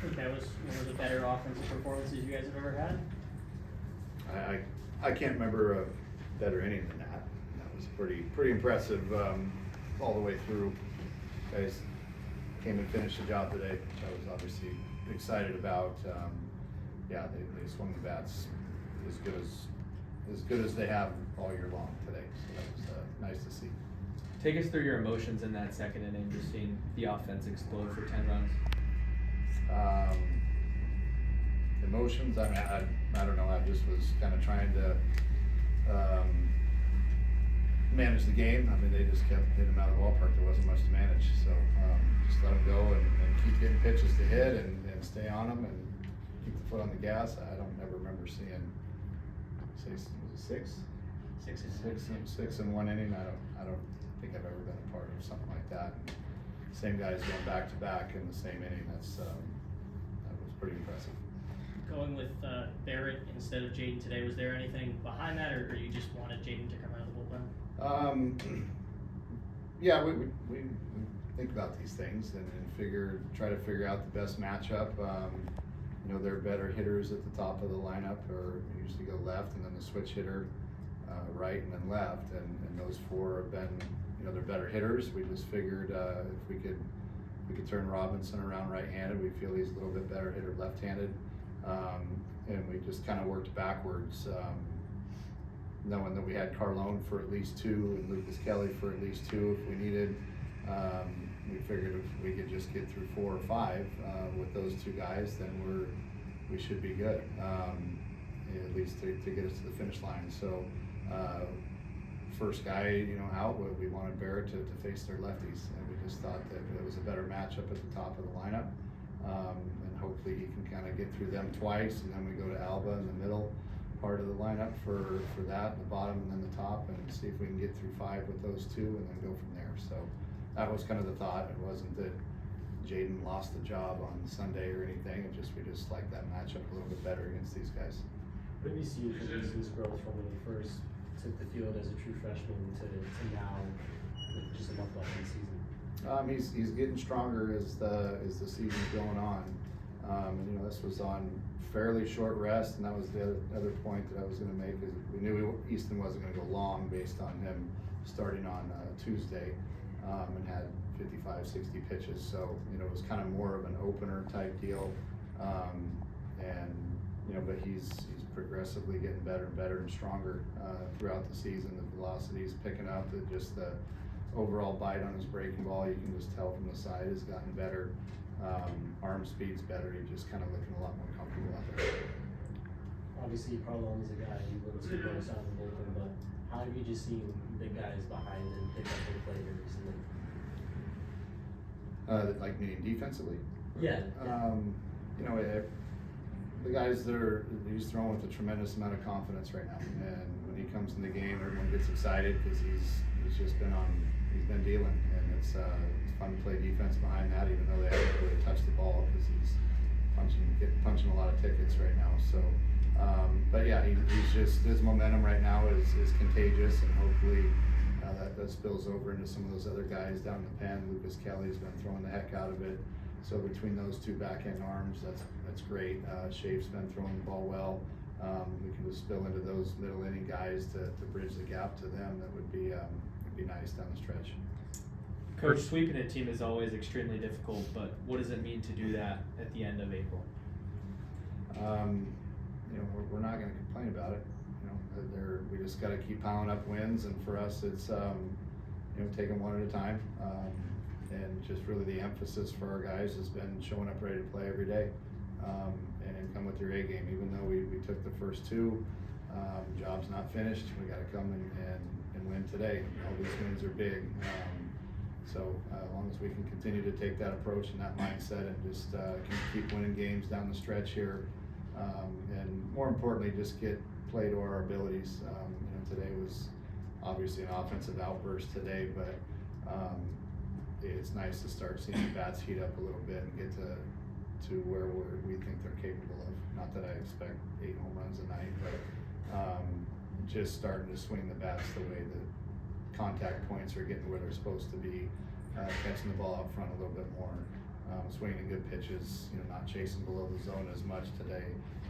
I think that was one of the better offensive performances you guys have ever had. I can't remember a better inning than that. That was pretty impressive all the way through. Guys came and finished the job today, which I was obviously excited about. Yeah, they swung the bats as good as they have all year long today. So that was nice to see. Take us through your emotions in that second inning, just seeing the offense explode for 10 runs. Emotions, I mean, I don't know, I just was kind of trying to manage the game. I mean, they just kept hitting them out of the ballpark. There wasn't much to manage, so just let them go and keep getting pitches to hit and stay on them and keep the foot on the gas. I don't ever remember seeing, say, was it six in one inning. I don't think I've ever been a part of something like that. And same guys going back to back in the same inning. That was pretty impressive. Going with Barrett instead of Jaden today, was there anything behind that, or you just wanted Jaden to come out of the bullpen? Yeah, we think about these things and try to figure out the best matchup. You know, they're better hitters at the top of the lineup, or usually go left, and then the switch hitter right and then left, and those four have been, you know, they're better hitters. We just figured if we could turn Robinson around right-handed, we feel he's a little bit better hitter left-handed, and we just kind of worked backwards, knowing that we had Carlone for at least two and Lucas Kelly for at least two if we needed. We figured if we could just get through 4 or 5 with those two guys, then we should be good, at least to get us to the finish line. So first guy, you know, out, we wanted Barrett to face their lefties, and we just thought that it was a better matchup at the top of the lineup, and hopefully he can kind of get through them twice, and then we go to Alba in the middle part of the lineup for that, the bottom and then the top, and see if we can get through 5 with those two and then go from there. So that was kind of the thought. It wasn't that Jaden lost the job on Sunday or anything. We just liked that matchup a little bit better against these guys. What have you seen from his growth from when he first took the field as a true freshman to now, with just a month left in the season? He's getting stronger as the season's going on. And you know, this was on fairly short rest, and that was the other point that I was going to make, is we knew Easton wasn't going to go long based on him starting on Tuesday, and had 55, 60 pitches. So, you know, it was kind of more of an opener type deal. And, you know, but he's progressively getting better and better and stronger throughout the season. The velocity is picking up, just the overall bite on his breaking ball, you can just tell from the side, has gotten better. Arm speed's better. He's just kind of looking a lot more comfortable out there. Obviously, Carlone is a guy who wouldn't see most out of the bullpen, but how have you just seen the guys behind him pick up their play here recently? Like meaning defensively? Yeah. You know, the guys he's throwing with a tremendous amount of confidence right now, and when he comes in the game, everyone gets excited because he's been dealing, and it's fun to play defense behind that, even though they haven't really touched the ball, because he's punching a lot of tickets right now. So, but yeah, he's just, his momentum right now is contagious, and hopefully that spills over into some of those other guys down the pen. Lucas Kelly's been throwing the heck out of it. So between those two back-end arms, that's great. Shafe's been throwing the ball well. We can just spill into those middle inning guys to bridge the gap to them. That would be nice down the stretch. Coach, sweeping a team is always extremely difficult, but what does it mean to do that at the end of April? You know, we're not going to complain about it. You know, we just got to keep piling up wins, and for us, it's you know, taking one at a time. And just really the emphasis for our guys has been showing up ready to play every day, and come with your A game. Even though we took the first 2, job's not finished. We got to come and win today. All these wins are big. So as long as we can continue to take that approach and that mindset, and just can keep winning games down the stretch here, and more importantly, just get play to our abilities. You know, today was obviously an offensive outburst today, but it's nice to start seeing the bats heat up a little bit and get to where we think they're capable of. Not that I expect 8 home runs a night, but just starting to swing the bats the way the contact points are getting where they're supposed to be, catching the ball up front a little bit more. swinging good pitches, not chasing below the zone as much today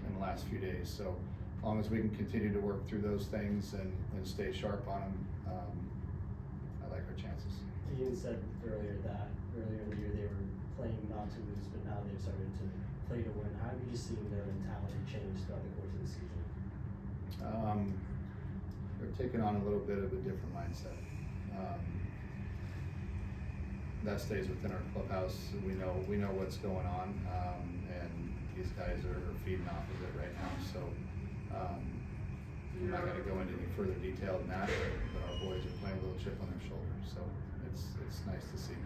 in the last few days. So as long as we can continue to work through those things and stay sharp on them, I like our chances. Ian said earlier in the year they were playing not to lose, but now they've started to play to win. How have you just seen their mentality change throughout the course of the season? They're taking on a little bit of a different mindset. That stays within our clubhouse. We know what's going on, and these guys are feeding off of it right now. So I'm not going to go into any further detail than that, but our boys are playing a little chip on their shoulder. So it's nice to see.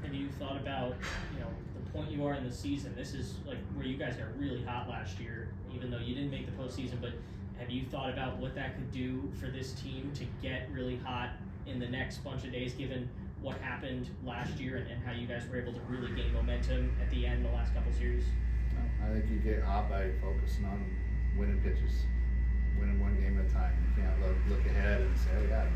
Have you thought about, the point you are in the season? This is like where you guys got really hot last year, even though you didn't make the postseason. But have you thought about what that could do for this team to get really hot in the next bunch of days, given what happened last year and how you guys were able to really gain momentum at the end the last couple series? I think you get hot by focusing on winning pitches, winning one game at a time. You can't look ahead and say, oh yeah,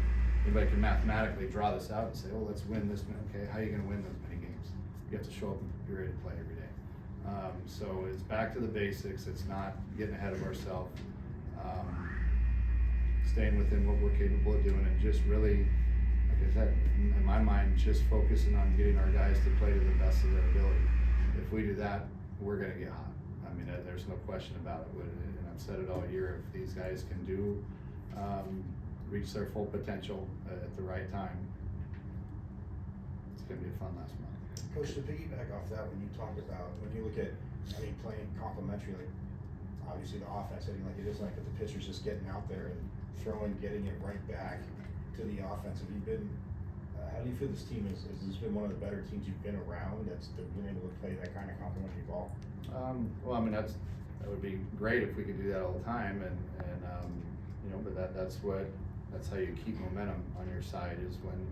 anybody can mathematically draw this out and say, oh, let's win this many. Okay, how are you going to win those many games? You have to show up and be ready to play every day. So it's back to the basics. It's not getting ahead of ourselves. Staying within what we're capable of doing, and just really, like I said, in my mind, just focusing on getting our guys to play to the best of their ability. If we do that, we're going to get hot. I mean, there's no question about it. And I've said it all year. If these guys can reach their full potential at the right time, it's going to be a fun last month. Coach, to piggyback off that, when you look at, playing complementary, like obviously the offense hitting like it is, like, but the pitcher's just getting out there and throwing, getting it right back to the offense. Have you been, how do you feel this team has this been one of the better teams you've been around that's been able to play that kind of complementary ball? Well, I mean, that would be great if we could do that all the time, and but that's how you keep momentum on your side, is when,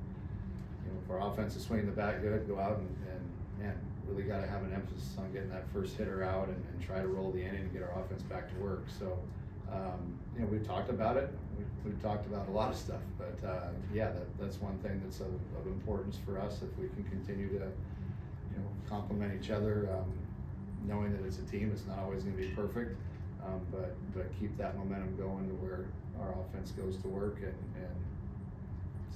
if our offense is swinging the bat good, go out and really got to have an emphasis on getting that first hitter out and try to roll the inning and get our offense back to work. So, we've talked about it. We've talked about a lot of stuff, but that's one thing that's of importance for us. If we can continue to, complement each other, knowing that it's a team, it's not always going to be perfect, but keep that momentum going to where our offense goes to work and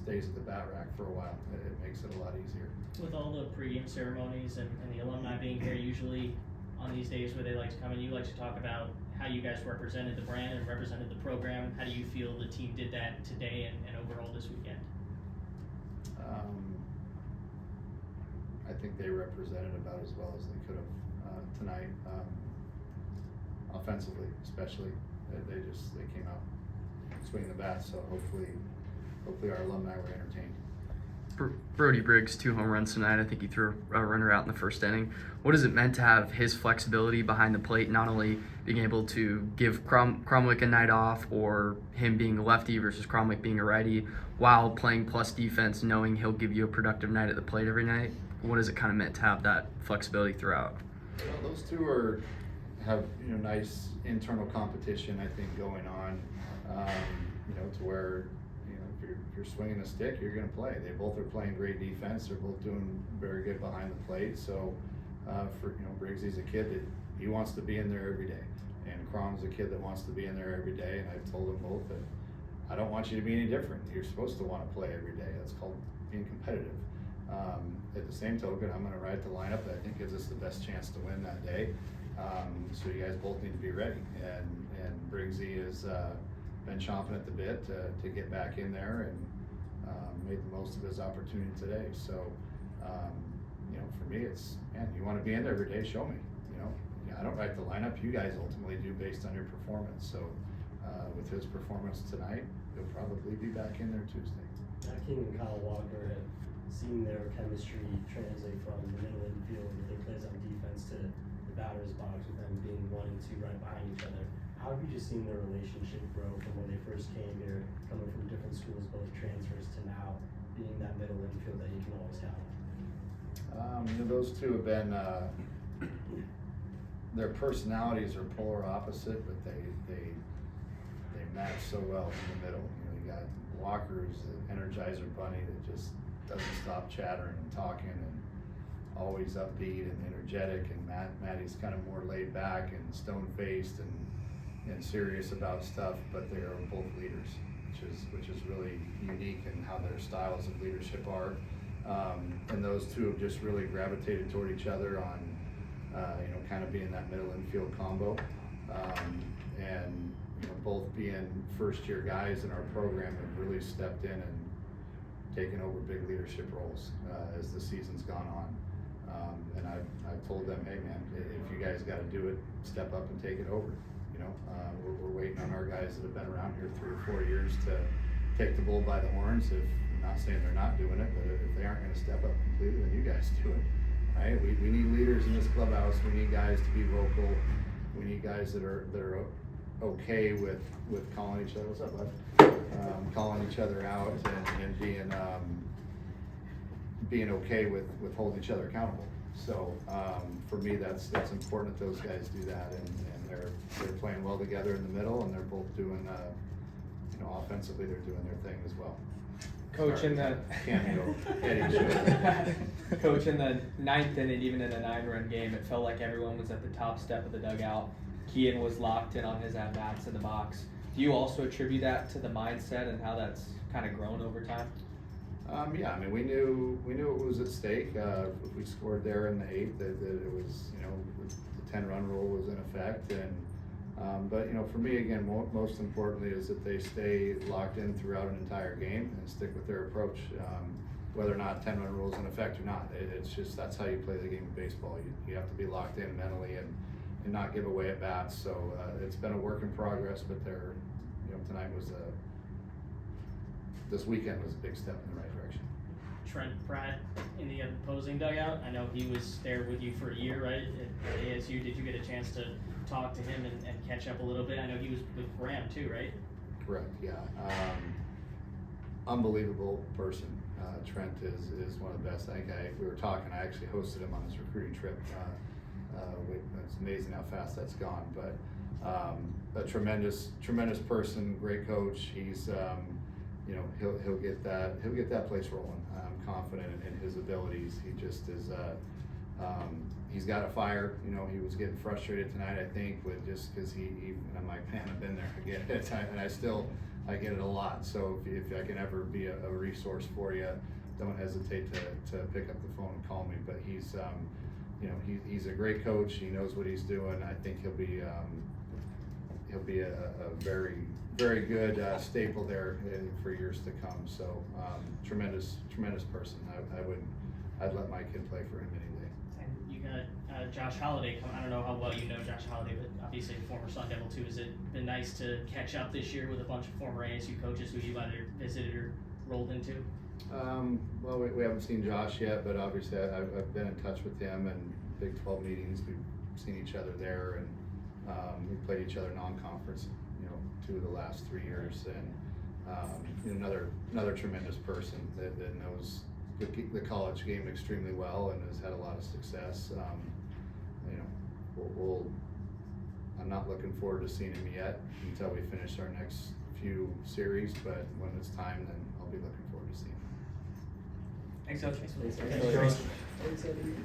stays at the bat rack for a while. It makes it a lot easier. With all the pregame ceremonies and the alumni being here, usually on these days where they like to come in, you like to talk about how you guys represented the brand and represented the program. How do you feel the team did that today and overall this weekend? I think they represented about as well as they could have tonight. Offensively, especially, they came out swinging the bat. So hopefully our alumni were entertained. Brody Briggs, 2 home runs tonight. I think he threw a runner out in the first inning. What has it meant to have his flexibility behind the plate, not only being able to give Cromwick a night off, or him being a lefty versus Cromwick being a righty, while playing plus defense, knowing he'll give you a productive night at the plate every night? What has it kind of meant to have that flexibility throughout? Well, those two have nice internal competition, I think, going on. To where if you're swinging a stick, you're going to play. They both are playing great defense. They're both doing very good behind the plate. So for Briggsy's a kid that he wants to be in there every day, and Crom's a kid that wants to be in there every day. And I've told them both that I don't want you to be any different. You're supposed to want to play every day. That's called being competitive. At the same token, I'm going to ride the lineup that I think gives us the best chance to win that day. So you guys both need to be ready. And Briggsy has been chomping at the bit to get back in there and made the most of his opportunity today. So, for me, it's, man, you want to be in there every day, show me. I don't write the lineup. You guys ultimately do based on your performance. So, with his performance tonight, he'll probably be back in there Tuesday. King and Kyle Walker have seen their chemistry translate from the middle infield with their plays on defense to the batter's box, with them being 1 and 2 right behind each other. How have you just seen their relationship grow from when they first came here, coming from different schools, both transfers, to now being that middle infield that you can always count on? Those two have been, their personalities are polar opposite, but they match so well in the middle. You got Walker, who's an energizer bunny that just doesn't stop chattering and talking and always always upbeat and energetic, and Maddie's kind of more laid back and stone-faced and serious about stuff, but they are both leaders, which is really unique in how their styles of leadership are. And those two have just really gravitated toward each other on, kind of being that middle infield combo. And both being first-year guys in our program have really stepped in and taken over big leadership roles as the season's gone on. And I've told them, hey man, if you guys got to do it, step up and take it over. We're waiting on our guys that have been around here 3 or 4 years to take the bull by the horns. I'm not saying they're not doing it, but if they aren't going to step up completely, then you guys do it. Right? We need leaders in this clubhouse. We need guys to be vocal. We need guys that are okay with calling each other. What's up, bud? Calling each other out and being okay with holding each other accountable. So for me, that's important that those guys do that, and they're playing well together in the middle, and they're both doing offensively they're doing their thing as well. Coach, in the cameo Eddie show. Coach, in the 9th inning, even in a 9-run game, it felt like everyone was at the top step of the dugout. Kean was locked in on his at-bats in the box. Do you also attribute that to the mindset and how that's kind of grown over time? Yeah, I mean, we knew it was at stake. If we scored there in the 8th, that it was, the 10-run rule was in effect. And but for me, again, most importantly is that they stay locked in throughout an entire game and stick with their approach, whether or not 10-run rule is in effect or not. It's just that's how you play the game of baseball. You have to be locked in mentally and not give away at bats. So it's been a work in progress, but tonight was this weekend was a big step in the right direction. Trent Pratt in the opposing dugout. I know he was there with you for a year, right? At ASU, did you get a chance to talk to him and catch up a little bit? I know he was with Graham too, right? Correct, yeah. Unbelievable person. Trent is one of the best. I think we were talking, I actually hosted him on his recruiting trip. It's amazing how fast that's gone, but a tremendous person, great coach. He's he'll get that place rolling. I'm confident in his abilities. He just is he's got a fire. He was getting frustrated tonight, I think, with just because he and I'm like, man, I've been there, I get it, and I get it a lot. So if I can ever be a resource for you, don't hesitate to pick up the phone and call me. But he's he's a great coach. He knows what he's doing. I think he'll be a very, very good staple there for years to come. So tremendous person. I'd let my kid play for him any day. And you got Josh Holliday coming. I don't know how well you know Josh Holliday, but obviously a former Sun Devil too. Has it been nice to catch up this year with a bunch of former ASU coaches who you've either visited or rolled into? Well, we haven't seen Josh yet, but obviously I've been in touch with him and Big 12 meetings. We've seen each other there, and we played each other non-conference, 2 of the last 3 years. And another tremendous person that knows the college game extremely well and has had a lot of success. I'm not looking forward to seeing him yet until we finish our next few series, but when it's time, then I'll be looking forward to seeing him. Thanks, Coach. Thanks, Coach.